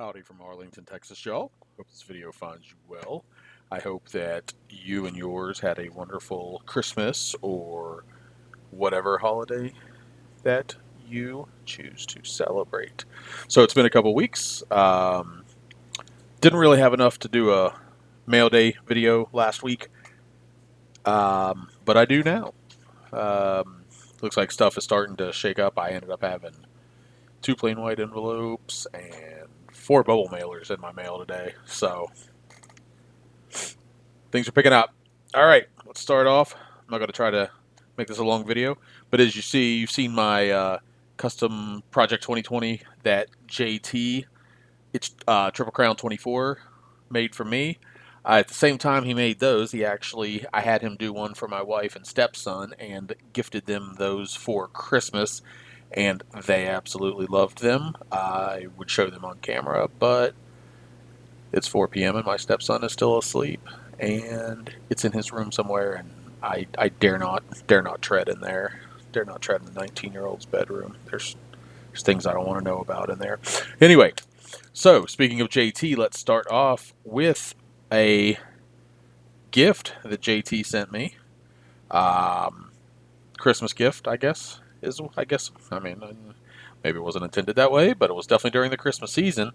Howdy from Arlington, Texas, y'all. Hope this video finds you well. I hope that you and yours had a wonderful Christmas or whatever holiday that you choose to celebrate. So it's been a couple weeks. Didn't really have enough to do a mail day video last week, but I do now. Um, Looks like stuff is starting to shake up. I ended up having two plain white envelopes and four bubble mailers in my mail today. So things are picking up. All right, let's start off. I'm not going to try to make this a long video, but as you see, you've seen my custom Project 2020 that JT, it's Triple Crown 24, made for me. At the same time he made those, I had him do one for my wife and stepson and gifted them those for Christmas, and they absolutely loved them. I would show them on camera, but it's 4 p.m. and my stepson is still asleep, and it's in his room somewhere, and I dare not tread in there. Dare not tread in the 19-year-old's bedroom. There's things I don't want to know about in there. Anyway, so speaking of JT, let's start off with a gift that JT sent me. Um, Christmas gift, I guess. Maybe it wasn't intended that way, but it was definitely during the Christmas season.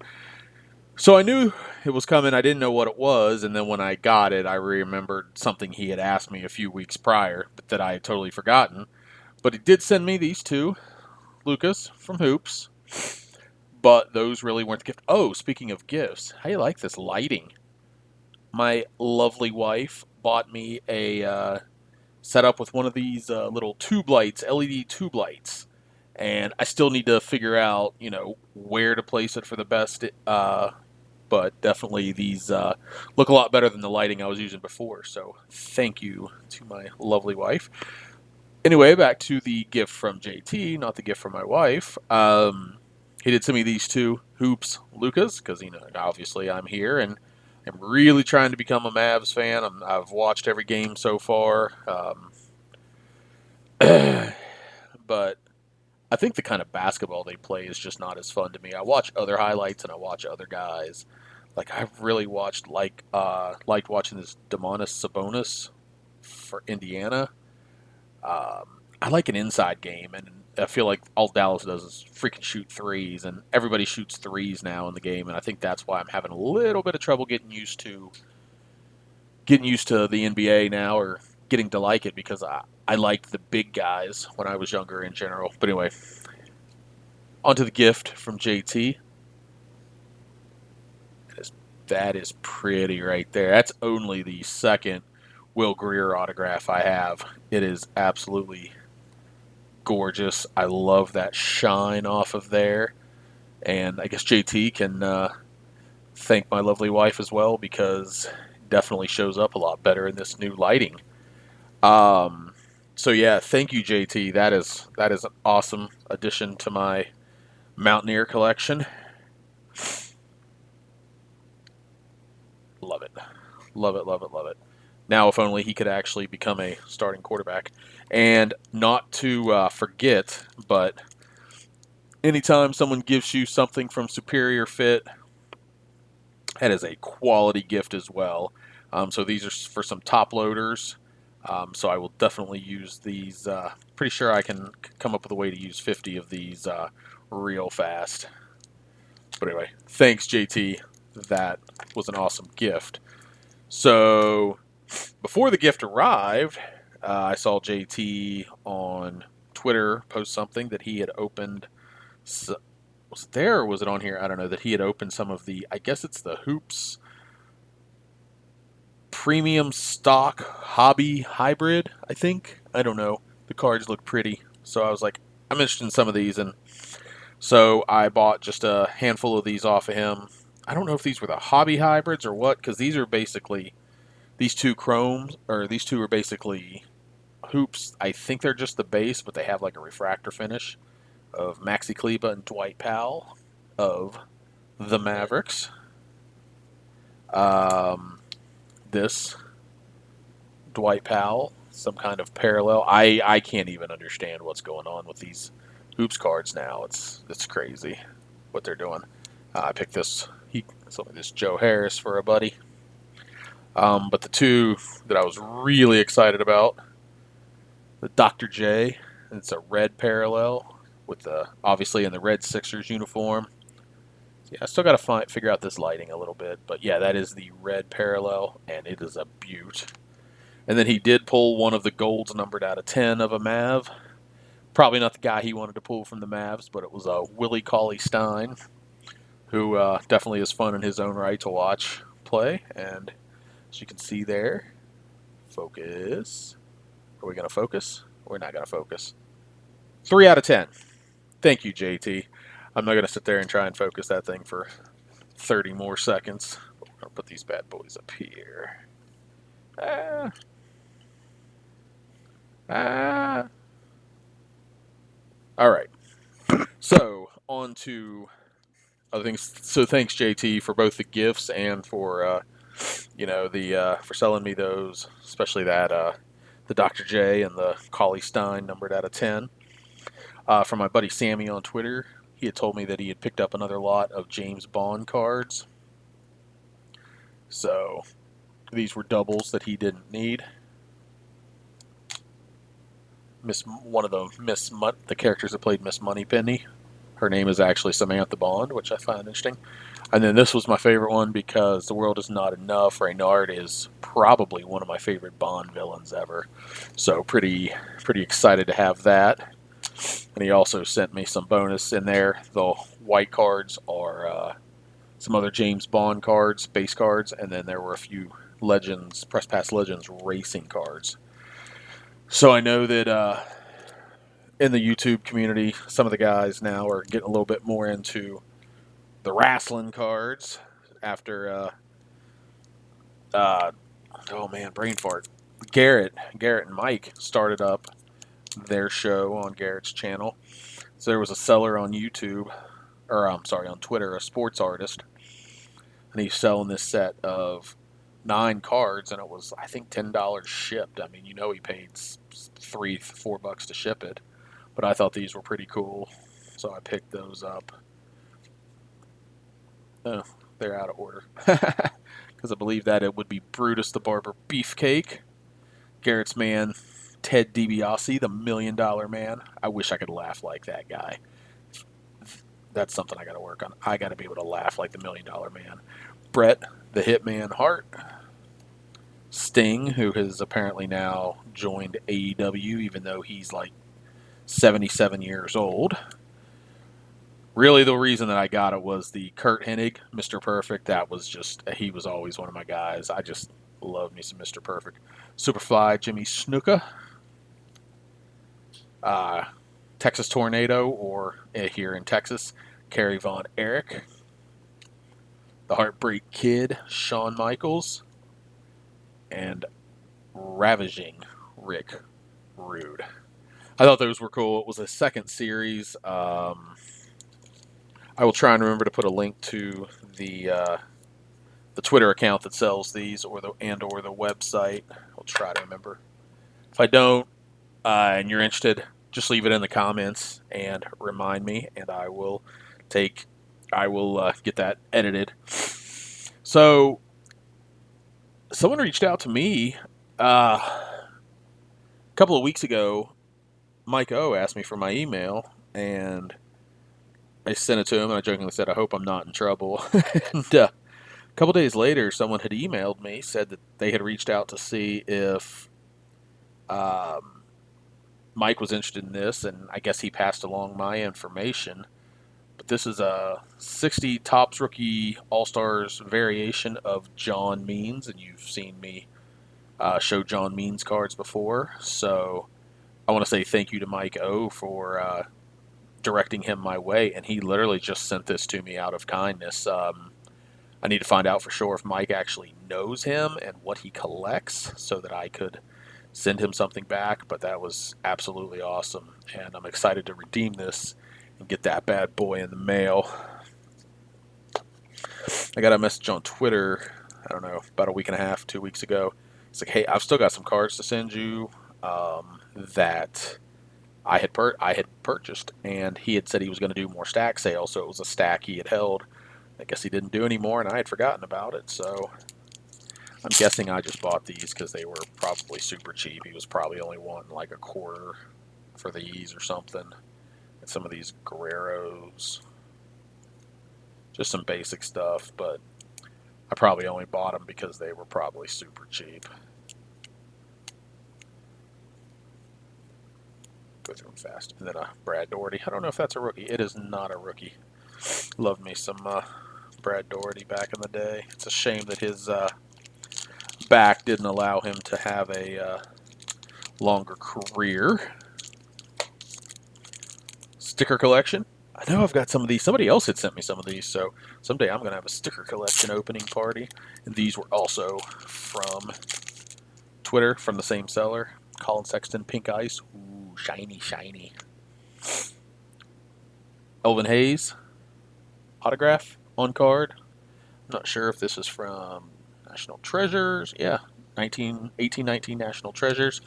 So I knew it was coming. I didn't know what it was, and then when I got it, I remembered something he had asked me a few weeks prior, but that I had totally forgotten. But he did send me these two, Lucas from Hoops. But those really weren't the gift. Oh, speaking of gifts, how you like this lighting? My lovely wife bought me a setup with one of these little tube lights, LED tube lights, and I still need to figure out, where to place it for the best. But definitely these look a lot better than the lighting I was using before. So thank you to my lovely wife. Anyway, back to the gift from JT, not the gift from my wife. He did send me these two hoops, Lucas, because obviously I'm here and I'm really trying to become a Mavs fan. I've watched every game so far, but I think the kind of basketball they play is just not as fun to me. I watch other highlights and I watch other guys. Like I've really liked watching this Demonis Sabonis for Indiana. I like an inside game, and I feel like all Dallas does is freaking shoot threes, and everybody shoots threes now in the game, and I think that's why I'm having a little bit of trouble getting used to the NBA now, or getting to like it, because I liked the big guys when I was younger in general. But anyway, onto the gift from JT. That is pretty right there. That's only the second Will Greer autograph I have. It is absolutely gorgeous. I love that shine off of there. And I guess JT can thank my lovely wife as well, because it definitely shows up a lot better in this new lighting. Um, so yeah, thank you, JT. That is an awesome addition to my Mountaineer collection. Love it. Love it, love it, love it. Now, if only he could actually become a starting quarterback. And not to forget, but anytime someone gives you something from Superior Fit, that is a quality gift as well. So these are for some top loaders. So I will definitely use these. Pretty sure I can come up with a way to use 50 of these real fast. But anyway, thanks, JT. That was an awesome gift. So before the gift arrived, I saw JT on Twitter post something that he had opened. Was it there or was it on here? I don't know. That he had opened some of the, I guess it's the Hoops premium stock hobby hybrid, I think. I don't know. The cards look pretty. So I was like, I'm interested in some of these. And so I bought just a handful of these off of him. I don't know if these were the hobby hybrids or what, because these are basically, these two are basically hoops. I think they're just the base, but they have like a refractor finish of Maxi Kleber and Dwight Powell of the Mavericks. Um, this Dwight Powell, some kind of parallel. I can't even understand what's going on with these hoops cards now. It's crazy what they're doing. I picked this. He sold me this Joe Harris for a buddy. But the two that I was really excited about, the Dr. J, it's a red parallel with the obviously in the red Sixers uniform. Yeah, I still got to figure out this lighting a little bit, but yeah, that is the red parallel, and it is a beaut. And then he did pull one of the golds numbered out of 10 of a Mav. Probably not the guy he wanted to pull from the Mavs, but it was a Willie Cauley-Stein, who definitely is fun in his own right to watch play. And as you can see there, focus. Are we going to focus? We're not going to focus. 3 out of 10. Thank you, JT. I'm not going to sit there and try and focus that thing for 30 more seconds. We're going to put these bad boys up here. Ah. Ah. All right. So, on to other things. So, thanks, JT, for both the gifts and for, for selling me those, especially that, the Dr. J and the Cauley-Stein numbered out of 10. From my buddy Sammy on Twitter, he had told me that he had picked up another lot of James Bond cards. So, these were doubles that he didn't need. One of the characters that played Miss Moneypenny, her name is actually Samantha Bond, which I find interesting. And then this was my favorite one because The World Is Not Enough. Reynard is probably one of my favorite Bond villains ever. So pretty excited to have that. And he also sent me some bonus in there. The white cards are some other James Bond cards, base cards, and then there were a few Legends, Press Pass Legends racing cards. So I know that in the YouTube community, some of the guys now are getting a little bit more into the wrestling cards after, oh man, brain fart. Garrett and Mike started up their show on Garrett's channel. So there was a seller on YouTube, or I'm sorry, on Twitter, a sports artist, and he's selling this set of 9 cards, and it was, I think, $10 shipped. I mean, he paid $3-4 to ship it, but I thought these were pretty cool, so I picked those up. Oh, they're out of order. Because I believe that it would be Brutus the Barber Beefcake, Garrett's man, Ted DiBiase, the $1 Million Man. I wish I could laugh like that guy. That's something I got to work on. I got to be able to laugh like the $1 Million Man. Bret the Hitman Hart, Sting, who has apparently now joined AEW, even though he's like 77 years old. Really, the reason that I got it was the Kurt Hennig, Mr. Perfect. That was he was always one of my guys. I just love me some Mr. Perfect. Superfly, Jimmy Snuka. Texas Tornado, or here in Texas, Kerry Von Erich. The Heartbreak Kid, Shawn Michaels. And Ravaging Rick Rude. I thought those were cool. It was a second series. I will try and remember to put a link to the Twitter account that sells these, or the website. I'll try to remember. If I don't, and you're interested, just leave it in the comments and remind me, and I will get that edited. So, someone reached out to me a couple of weeks ago. Mike O asked me for my email, and I sent it to him, and I jokingly said, I hope I'm not in trouble. And a couple days later, someone had emailed me, said that they had reached out to see if Mike was interested in this, and I guess he passed along my information. But this is a 60 Topps Rookie All-Stars variation of John Means, and you've seen me show John Means cards before. So I want to say thank you to Mike O for directing him my way, and he literally just sent this to me out of kindness. I need to find out for sure if Mike actually knows him and what he collects so that I could send him something back, but that was absolutely awesome, and I'm excited to redeem this and get that bad boy in the mail. I got a message on Twitter, I don't know, about a week and a half, 2 weeks ago. It's like, hey, I've still got some cards to send you that I had purchased, and he had said he was going to do more stack sales, so it was a stack he had held I guess he didn't do any more, and I had forgotten about it, so I'm guessing I just bought these because they were probably super cheap. He was probably only wanting like a quarter for these or something. And some of these Guerreros, just some basic stuff, but I probably only bought them because they were probably super cheap. Go through them fast. And then Brad Daugherty. I don't know if that's a rookie. It is not a rookie. Loved me some Brad Daugherty back in the day. It's a shame that his back didn't allow him to have a longer career. Sticker collection. I know I've got some of these. Somebody else had sent me some of these, so someday I'm going to have a sticker collection opening party. And these were also from Twitter, from the same seller. Colin Sexton, Pink Ice. Ooh, shiny, shiny. Elvin Hayes, autograph on card. I'm not sure if this is from National Treasures. Yeah, 1819 National Treasures.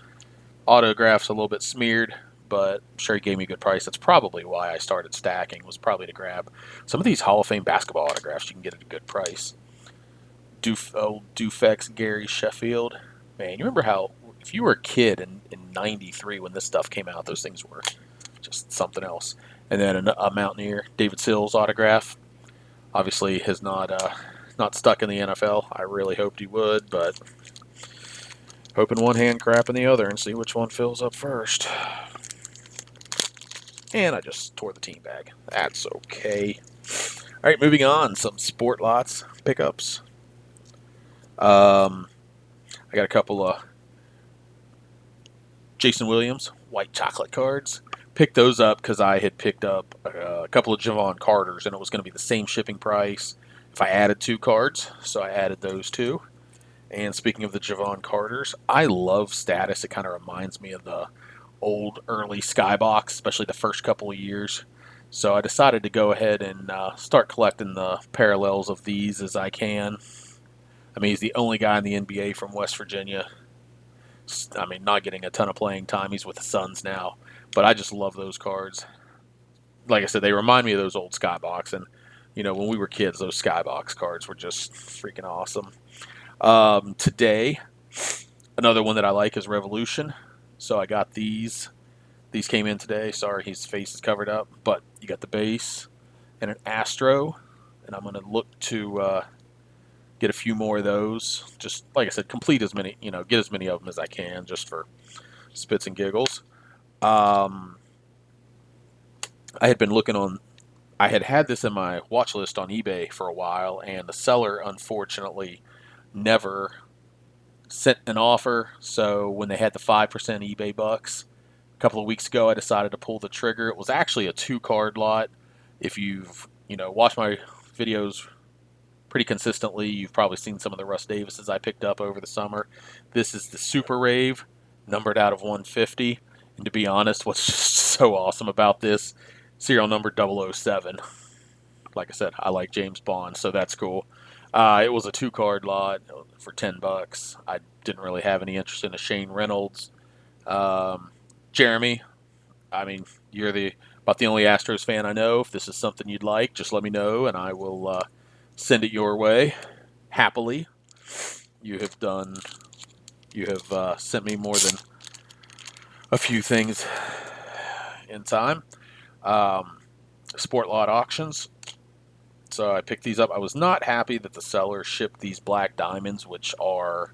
Autograph's a little bit smeared, but I'm sure he gave me a good price. That's probably why I started stacking, was probably to grab some of these Hall of Fame basketball autographs you can get at a good price. Dufex Gary Sheffield. Man, you remember how, if you were a kid in 93 when this stuff came out, those things were just something else. And then a Mountaineer, David Sills autograph. Obviously, has not stuck in the NFL. I really hoped he would, but hoping one hand, crap in the other, and see which one fills up first. And I just tore the team bag. That's okay. All right, moving on. Some Sport Lots pickups. I got a couple of Jason Williams white chocolate cards. Picked those up because I had picked up a couple of Javon Carters, and it was going to be the same shipping price if I added 2 cards. So I added those 2. And speaking of the Javon Carters, I love Status. It kind of reminds me of the old early Skybox, especially the first couple of years. So I decided to go ahead and start collecting the parallels of these as I can. I mean, he's the only guy in the NBA from West Virginia. I mean, not getting a ton of playing time. He's with the Suns now. But I just love those cards. Like I said, they remind me of those old Skybox. And, you know, when we were kids, those Skybox cards were just freaking awesome. Today, another one that I like is Revolution. So I got these. These came in today. Sorry, his face is covered up. But you got the base and an Astro. And I'm going to look to get a few more of those. Just, like I said, complete as many, get as many of them as I can just for spits and giggles. I had been looking on, I had this in my watch list on eBay for a while, and the seller, unfortunately, never sent an offer. So when they had the 5% eBay bucks a couple of weeks ago, I decided to pull the trigger. It was actually a 2-card lot. If you've watched my videos pretty consistently, you've probably seen some of the Russ Davises I picked up over the summer. This is the Super Rave, numbered out of 150. And to be honest, what's just so awesome about this, serial number 007. Like I said, I like James Bond, so that's cool. It was a 2-card lot for $10. I didn't really have any interest in a Shane Reynolds. Jeremy, I mean, you're about the only Astros fan I know. If this is something you'd like, just let me know, and I will send it your way happily. You have sent me more than a few things in time. Sport lot auctions. So I picked these up. I was not happy that the seller shipped these black diamonds, which are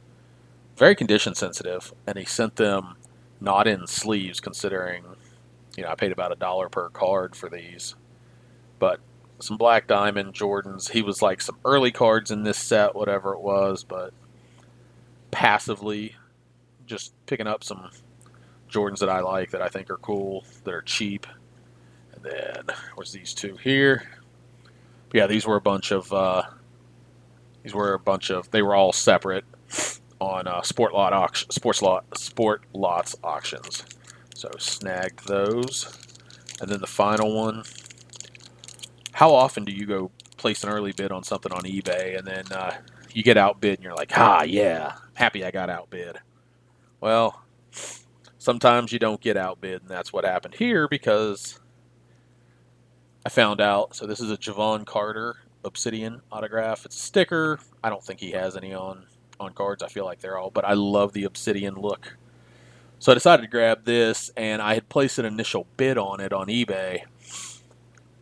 very condition sensitive, and he sent them not in sleeves, considering I paid about $1 per card for these. But some black diamond Jordans. He was like some early cards in this set, whatever it was, but passively just picking up some Jordans that I like, that I think are cool, that are cheap. And then where's these 2 here? But yeah, these were a bunch of they were all separate on Sport Lots auctions. So snagged those. And then the final one. How often do you go place an early bid on something on eBay and then you get outbid and you're like, yeah, happy I got outbid? Well, sometimes you don't get outbid, and that's what happened here because I found out. So this is a Javon Carter Obsidian autograph. It's a sticker. I don't think he has any on cards. I feel like they're all, but I love the Obsidian look. So I decided to grab this, and I had placed an initial bid on it on eBay.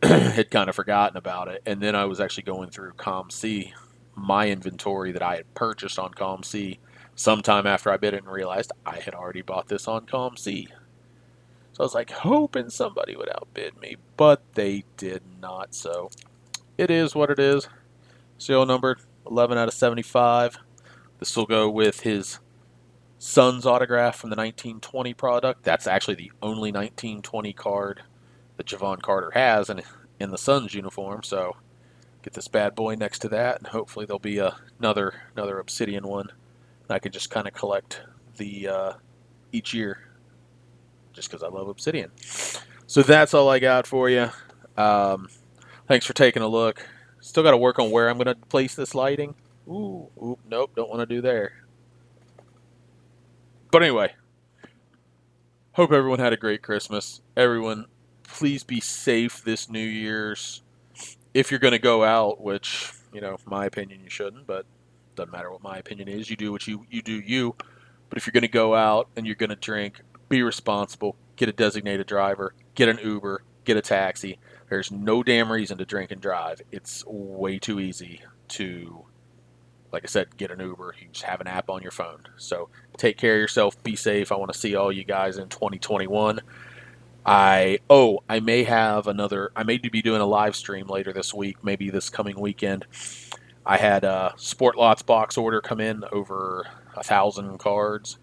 Had kind of forgotten about it, and then I was actually going through ComC, my inventory that I had purchased on ComC sometime after I bid it, and realized I had already bought this on ComC. So I was like hoping somebody would outbid me, but they did not. So it is what it is. Serial number 11 out of 75. This will go with his son's autograph from the 1920 product. That's actually the only 1920 card that Javon Carter has in the Suns uniform. So get this bad boy next to that, and hopefully there'll be another Obsidian one. And I can just kind of collect the each year, just because I love Obsidian. So that's all I got for you. Thanks for taking a look. Still got to work on where I'm going to place this lighting. Ooh, nope, don't want to do there. But anyway, hope everyone had a great Christmas. Everyone, please be safe this New Year's. If you're going to go out, which, my opinion, you shouldn't, but doesn't matter what my opinion is. You do what you do you. But if you're going to go out and you're going to drink, be responsible. Get a designated driver. Get an Uber. Get a taxi. There's no damn reason to drink and drive. It's way too easy to, like I said, get an Uber. You just have an app on your phone. So take care of yourself. Be safe. I want to see all you guys in 2021. I may be doing a live stream later this week, maybe this coming weekend. I had a Sport Lots box order come in over 1,000 cards,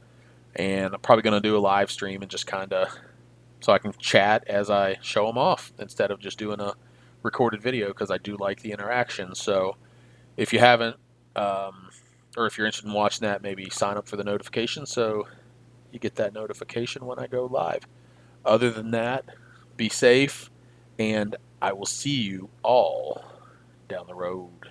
and I'm probably going to do a live stream and just kind of so I can chat as I show them off instead of just doing a recorded video, because I do like the interaction. So if you haven't, or if you're interested in watching that, maybe sign up for the notification so you get that notification when I go live. Other than that, be safe, and I will see you all down the road.